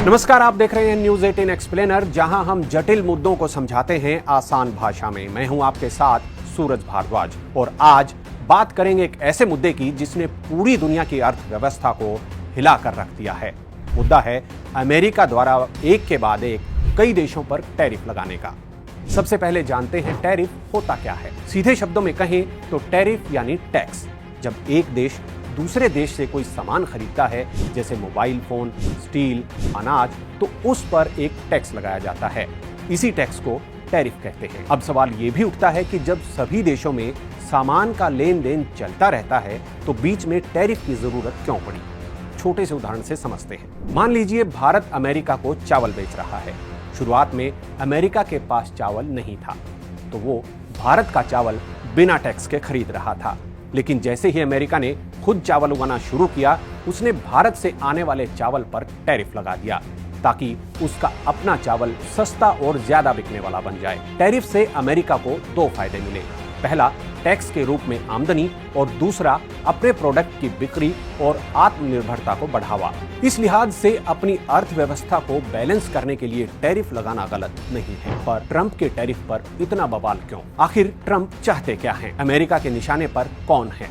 नमस्कार, आप देख रहे हैं न्यूज 18 एक्सप्लेनर, जहां हम जटिल मुद्दों को समझाते हैं आसान भाषा में। मैं हूं आपके साथ सूरज भारद्वाज और आज बात करेंगे एक ऐसे मुद्दे की जिसने पूरी दुनिया की अर्थव्यवस्था को हिलाकर रख दिया है। मुद्दा है अमेरिका द्वारा एक के बाद एक कई देशों पर टैरिफ लगाने का। सबसे पहले जानते हैं टैरिफ होता क्या है। सीधे शब्दों में कहें तो टैरिफ यानी टैक्स। जब एक देश दूसरे देश से कोई सामान खरीदता है, जैसे मोबाइल फोन, स्टील, अनाज, तो उस पर एक टैक्स लगाया जाता है। इसी टैक्स को टैरिफ कहते हैं। अब सवाल ये भी उठता है कि जब सभी देशों में सामान का लेन देन चलता रहता है तो बीच में टैरिफ की जरूरत क्यों पड़ी? छोटे से उदाहरण से समझते हैं। मान लीजिए भारत अमेरिका को चावल बेच रहा है। शुरुआत में अमेरिका के पास चावल नहीं था, तो वो भारत का चावल बिना टैक्स के खरीद रहा था। लेकिन जैसे ही अमेरिका ने खुद चावल उगाना शुरू किया, उसने भारत से आने वाले चावल पर टैरिफ लगा दिया ताकि उसका अपना चावल सस्ता और ज्यादा बिकने वाला बन जाए। टैरिफ से अमेरिका को दो फायदे मिले। पहला, टैक्स के रूप में आमदनी, और दूसरा, अपने प्रोडक्ट की बिक्री और आत्मनिर्भरता को बढ़ावा। इस लिहाज से अपनी अर्थव्यवस्था को बैलेंस करने के लिए टैरिफ लगाना गलत नहीं है। पर ट्रंप के टैरिफ पर इतना बवाल क्यों? आखिर ट्रंप चाहते क्या हैं? अमेरिका के निशाने पर कौन है?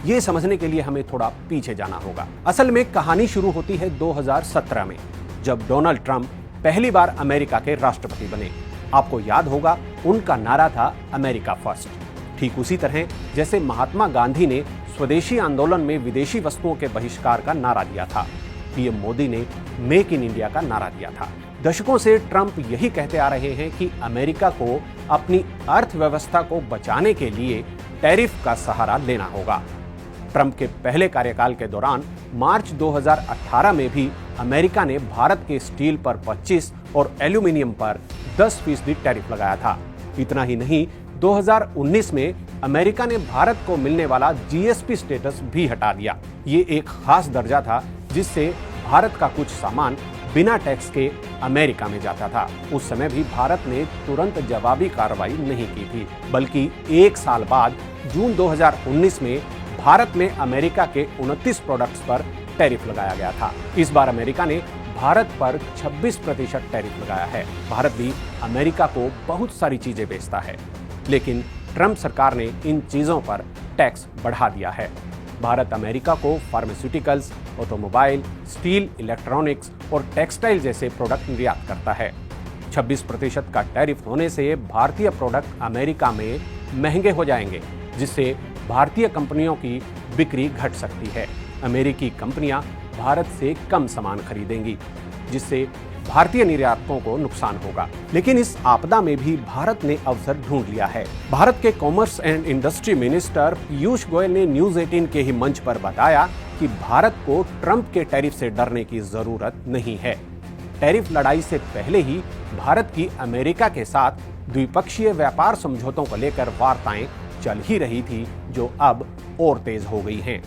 ये समझने के लिए हमें थोड़ा पीछे जाना होगा। असल में कहानी शुरू होती है 2017 में, जब डोनाल्ड ट्रंप पहली बार अमेरिका के राष्ट्रपति बने। आपको याद होगा, उनका नारा था अमेरिका फर्स्ट। ठीक उसी तरह जैसे महात्मा गांधी ने स्वदेशी आंदोलन में विदेशी वस्तुओं के बहिष्कार का नारा दिया था, पीएम मोदी ने मेक इन इंडिया का नारा दिया था। दशकों से ट्रंप यही कहते आ रहे हैं कि अमेरिका को अपनी अर्थव्यवस्था को बचाने के लिए टैरिफ का सहारा लेना होगा। ट्रंप के पहले कार्यकाल के दौरान मार्च 2018 में भी अमेरिका ने भारत के स्टील पर 25 और एल्यूमिनियम पर 10% टैरिफ लगाया था। इतना ही नहीं, 2019 में अमेरिका ने भारत को मिलने वाला जीएसपी स्टेटस भी हटा दिया। ये एक खास दर्जा था जिससे भारत का कुछ सामान बिना टैक्स के अमेरिका में जाता था। उस समय भी भारत ने तुरंत जवाबी कार्रवाई नहीं की थी, बल्कि एक साल बाद जून 2019 में भारत में अमेरिका के 29 प्रोडक्ट्स पर टैरिफ लगाया गया था। इस बार अमेरिका ने भारत पर 26% टैरिफ लगाया है। भारत भी अमेरिका को बहुत सारी चीजें बेचता है, लेकिन ट्रंप सरकार ने इन चीजों पर टैक्स बढ़ा दिया है। भारत अमेरिका को फार्मास्यूटिकल्स, ऑटोमोबाइल, स्टील, इलेक्ट्रॉनिक्स और टेक्सटाइल जैसे प्रोडक्ट निर्यात करता है। 26% का टैरिफ होने से भारतीय प्रोडक्ट अमेरिका में महंगे हो जाएंगे, जिससे भारतीय कंपनियों की बिक्री घट सकती है। अमेरिकी कंपनियां भारत से कम सामान खरीदेंगी, जिससे भारतीय निर्यातकों को नुकसान होगा। लेकिन इस आपदा में भी भारत ने अवसर ढूंढ लिया है। भारत के commerce and industry minister Piyush Goyal ने न्यूज 18 के ही मंच पर बताया कि भारत को ट्रंप के टैरिफ से डरने की जरूरत नहीं है। टैरिफ लड़ाई से पहले ही भारत की अमेरिका के साथ द्विपक्षीय व्यापार समझौतों को लेकर वार्ताएं चल ही रही थी, जो अब और तेज हो गई हैं।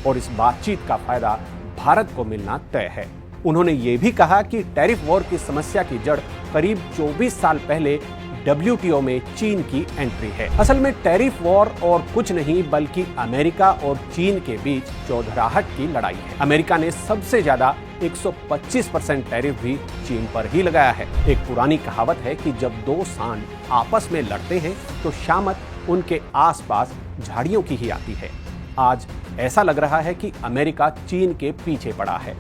और इस बातचीत का फायदा भारत को मिलना तय है। उन्होंने ये भी कहा कि टैरिफ वॉर की समस्या की जड़ करीब 24 साल पहले WTO में चीन की एंट्री है। असल में टैरिफ वॉर और कुछ नहीं बल्कि अमेरिका और चीन के बीच चौधराहट की लड़ाई है। अमेरिका ने सबसे ज्यादा 125% टैरिफ भी चीन पर ही लगाया है। एक पुरानी कहावत है कि जब दो सांड आपस में लड़ते हैं तो शामत उनके आसपास झाड़ियों की ही आती है। आज ऐसा लग रहा है कि अमेरिका चीन के पीछे पड़ा है,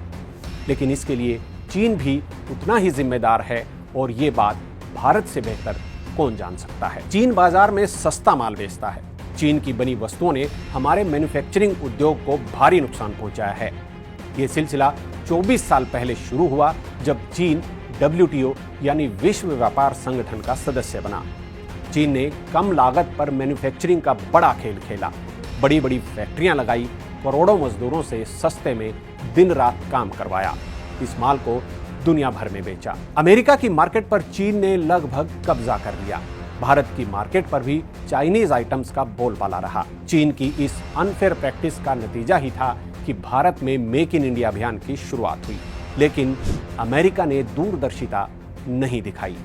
लेकिन इसके लिए चीन भी उतना ही जिम्मेदार है, और ये बात भारत से बेहतर कौन जान सकता है। चीन बाजार में सस्ता माल बेचता है। चीन की बनी वस्तुओं ने हमारे मैन्युफैक्चरिंग उद्योग को भारी नुकसान पहुंचाया है। ये सिलसिला 24 साल पहले शुरू हुआ, जब चीन WTO यानी विश्व व्यापार संगठन का सदस्य बना। चीन ने कम लागत पर मैन्युफैक्चरिंग का बड़ा खेल खेला, बड़ी बड़ी फैक्ट्रियां लगाई, करोड़ों मजदूरों से सस्ते में दिन रात काम करवाया। इस माल को दुनिया भर में बेचा। अमेरिका की मार्केट पर चीन ने लगभग कब्जा कर लिया। भारत की मार्केट पर भी चाइनीज आइटम्स का बोलबाला रहा। चीन की इस अनफेयर प्रैक्टिस का नतीजा ही था कि भारत में मेक इन इंडिया अभियान की शुरुआत हुई, लेकिन अमेरिका ने दूरदर्शिता नहीं दिखाई।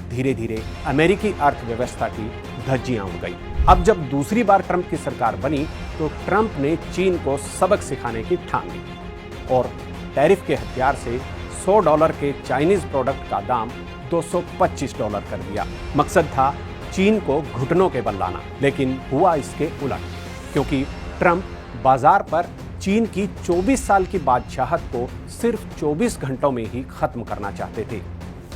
धीरे धीरे अमेरिकी अर्थव्यवस्था की धज्जियां उड़ गई। अब जब दूसरी बार ट्रंप की सरकार बनी तो ट्रंप ने चीन को सबक सिखाने की ठान ली और टैरिफ के हथियार से $100 के चाइनीज प्रोडक्ट का दाम $225 कर दिया। मकसद था चीन को घुटनों के बल लाना, लेकिन हुआ इसके उलट, क्योंकि ट्रंप बाजार पर चीन की 24 साल की बादशाहत को सिर्फ 24 घंटों में ही खत्म करना चाहते थे।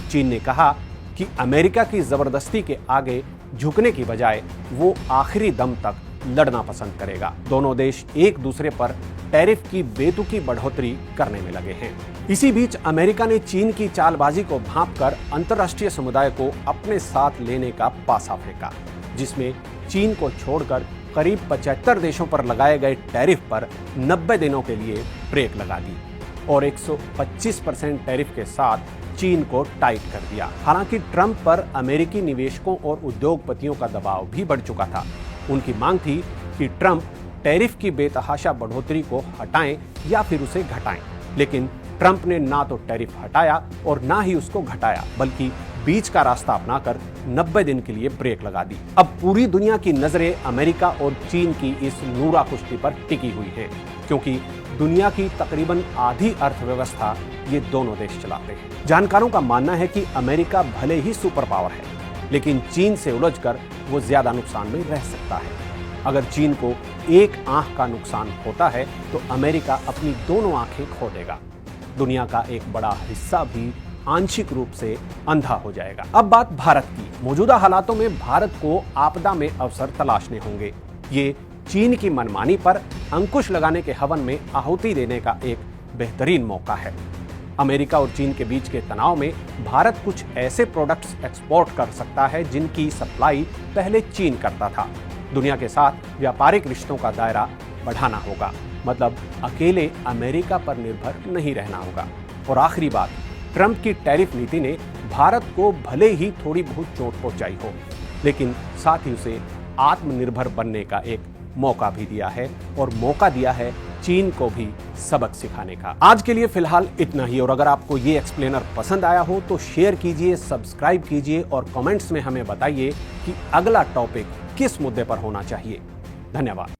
चीन ने कहा कि अमेरिका की जबरदस्ती के आगे झुकने की बजाय वो आखिरी दम तक लड़ना पसंद करेगा। दोनों देश एक दूसरे पर टैरिफ की बेतुकी बढ़ोतरी करने में लगे हैं। इसी बीच अमेरिका ने चीन की चालबाजी को भांपकर अंतर्राष्ट्रीय समुदाय को अपने साथ लेने का पासा फेंका, जिसमें चीन को छोड़कर करीब 75 देशों पर लगाए गए टैरिफ पर 90 दिनों के लिए ब्रेक लगा दी और 125% टैरिफ के साथ चीन को टाइट कर दिया। हालांकि ट्रंप पर अमेरिकी निवेशकों और उद्योगपतियों का दबाव भी बढ़ चुका था। उनकी मांग थी कि ट्रंप टैरिफ की बेतहाशा बढ़ोतरी को हटाएं या फिर उसे घटाएं, लेकिन ट्रंप ने ना तो टैरिफ हटाया और ना ही उसको घटाया, बल्कि बीच का रास्ता अपनाकर 90 दिन के लिए ब्रेक लगा दी। अब पूरी दुनिया की नजरें अमेरिका और चीन की इस नूरा कुश्ती पर टिकी हुई हैं, क्योंकि दुनिया की तकरीबन आधी अर्थव्यवस्था ये दोनों देश चलाते हैं। जानकारों का मानना है कि अमेरिका भले ही सुपर पावर है, लेकिन चीन से उलझकर वो ज्यादा नुकसान में रह सकता है। अगर चीन को एक आंख का नुकसान होता है तो अमेरिका अपनी दोनों आंखें खो देगा। दुनिया का एक बड़ा हिस्सा भी आंशिक रूप से अंधा हो जाएगा। अब बात भारत की। मौजूदा हालातों में भारत को आपदा में अवसर तलाशने होंगे। ये चीन की मनमानी पर अंकुश लगाने के हवन में आहुति देने का एक बेहतरीन मौका है। अमेरिका और चीन के बीच के तनाव में भारत कुछ ऐसे प्रोडक्ट्स एक्सपोर्ट कर सकता है जिनकी सप्लाई पहले चीन करता था। दुनिया के साथ व्यापारिक रिश्तों का दायरा बढ़ाना होगा, मतलब अकेले अमेरिका पर निर्भर नहीं रहना होगा। और आखिरी बात, ट्रंप की टैरिफ नीति ने भारत को भले ही थोड़ी बहुत चोट पहुंचाई हो, लेकिन साथ ही उसे आत्मनिर्भर बनने का एक मौका भी दिया है और मौका दिया है चीन को भी सबक सिखाने का। आज के लिए फिलहाल इतना ही, और अगर आपको ये एक्सप्लेनर पसंद आया हो तो शेयर कीजिए, सब्सक्राइब कीजिए और कमेंट्स में हमें बताइए कि अगला टॉपिक किस मुद्दे पर होना चाहिए। धन्यवाद।